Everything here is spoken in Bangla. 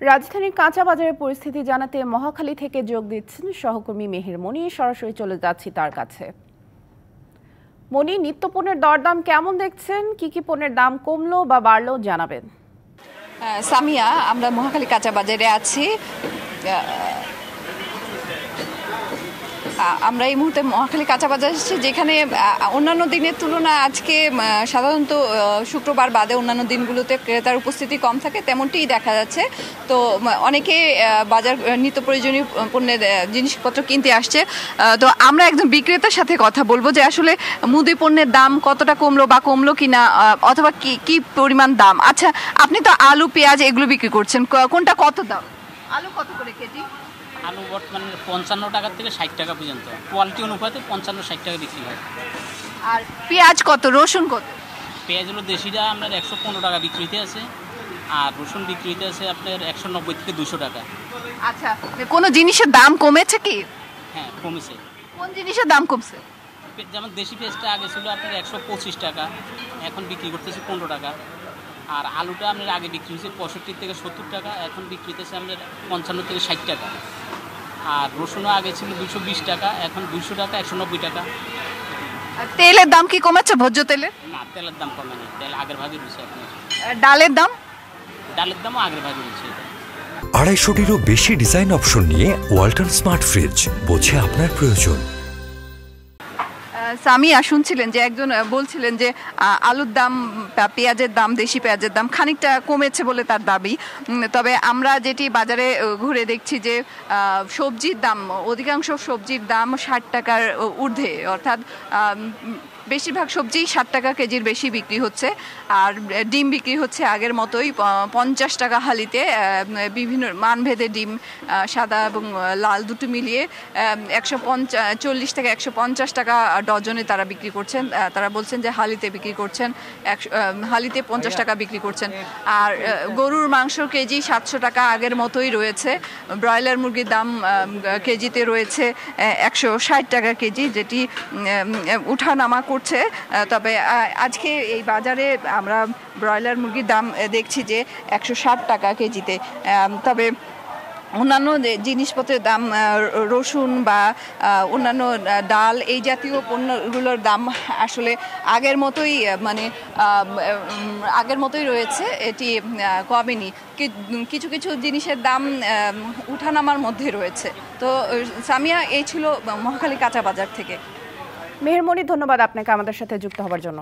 রাজধানীর কাঁচা বাজারের পরিস্থিতি জানাতে মহাখালী থেকে যোগ দিচ্ছেন সহকর্মী মেহের মনি। সরাসরি চলে যাচ্ছি তার কাছে। মনি, নিত্যপণ্যের দরদাম কেমন দেখছেন? কি কি পণ্যের দাম কমলো বা বাড়লো জানাবেন। সামিয়া, আমরা মহাখালী কাঁচা বাজারে আছি। আমরা এই মুহূর্তে মহাখালী কাঁচা বাজার এসেছি, যেখানে অন্যান্য দিনের তুলনায় আজকে সাধারণত শুক্রবার বাদে অন্যান্য দিনগুলোতে ক্রেতার উপস্থিতি কম থাকে, তেমনটিই দেখা যাচ্ছে। তো অনেকে বাজার নিত্য প্রয়োজনীয় পণ্যের জিনিসপত্র কিনতে আসছে। তো আমরা একজন বিক্রেতার সাথে কথা বলবো যে আসলে মুদি পণ্যের দাম কতটা কমলো বা কমলো কিনা, অথবা কি পরিমাণ দাম। আচ্ছা, আপনি তো আলু, পেঁয়াজ এগুলো বিক্রি করছেন, কোনটা কত দাম? আলু কত করে কেজি? আলু বর্তমানে 55 টাকা থেকে 60 টাকা পর্যন্ত, কোয়ালিটি অনুপাতে 55-60 টাকা বিক্রি হয়। আর পেঁয়াজ কত, রসুন কত? পেঁয়াজ হলো দেশিটা আপনার 115 টাকা বিক্রিতে আছে, আর রসুন বিক্রিতে আছে আপনার 190 থেকে 200 টাকা। আচ্ছা, কোনো জিনিসের দাম কমেছে কি? হ্যাঁ, কমেছে। কোন জিনিসের দাম কমছে? যেমন দেশি পেঁয়াজটা আগে ছিল আপনার 125 টাকা, এখন বিক্রি করতেছে 15 টাকা। আর আলুটা আপনার আগে বিক্রি হয়েছে 65 থেকে 70 টাকা, এখন বিক্রি হতেছে আপনার 55 থেকে 60 টাকা। আর রসুনও আগে ছিল 220 টাকা, এখন 200 টাকা, 190 টাকা। তেলের দাম কি কমেছে? ভোজ্য তেলের? না, তেলের দাম কমেনি, তেল আগের ভাগে রয়েছে এখন। ডালের দাম? ডালের দামও আগের ভাগে রয়েছে। 250-টিরও বেশি ডিজাইন অপশন নিয়ে ওয়ালটন স্মার্ট ফ্রিজ, বোঝে আপনার প্রয়োজন। সামিয়া, শুনছিলেন যে একজন বলছিলেন যে আলুর দাম, পেঁয়াজের দাম, দেশি পেঁয়াজের দাম খানিকটা কমেছে বলে তার দাবি। তবে আমরা যেটি বাজারে ঘুরে দেখছি যে সবজির দাম, অধিকাংশ সবজির দাম 60 টাকার ঊর্ধ্বে, অর্থাৎ বেশিরভাগ সবজি 60 টাকা কেজির বেশি বিক্রি হচ্ছে। আর ডিম বিক্রি হচ্ছে আগের মতোই 50 টাকা হালিতে। বিভিন্ন মানভেদে ডিম, সাদা এবং লাল দুটো মিলিয়ে 140 থেকে 150 টাকা ডজনে তারা বিক্রি করছেন। তারা বলছেন যে হালিতে বিক্রি করছেন, হালিতে 50 টাকা বিক্রি করছেন। আর গরুর মাংস কেজি 700 টাকা আগের মতোই রয়েছে। ব্রয়লার মুরগির দাম কেজিতে রয়েছে 160 টাকা কেজি, যেটি উঠানামা করছে। তবে আজকে এই বাজারে আমরা ব্রয়লার মুরগির দাম দেখছি যে 160 টাকা কেজিতে। তবে অন্যান্য জিনিসপত্রের দাম, রসুন বা অন্যান্য ডাল, এই জাতীয় পণ্যগুলোর দাম আসলে আগের মতোই, মানে আগের মতোই রয়েছে, এটি কমেনি। কিছু কিছু জিনিসের দাম উঠানামার মধ্যে রয়েছে। তো সামিয়া, এই ছিল মহাখালী কাঁচা বাজার থেকে। মেহের মনি, ধন্যবাদ আপনাকে আমাদের সাথে যুক্ত হওয়ার জন্য।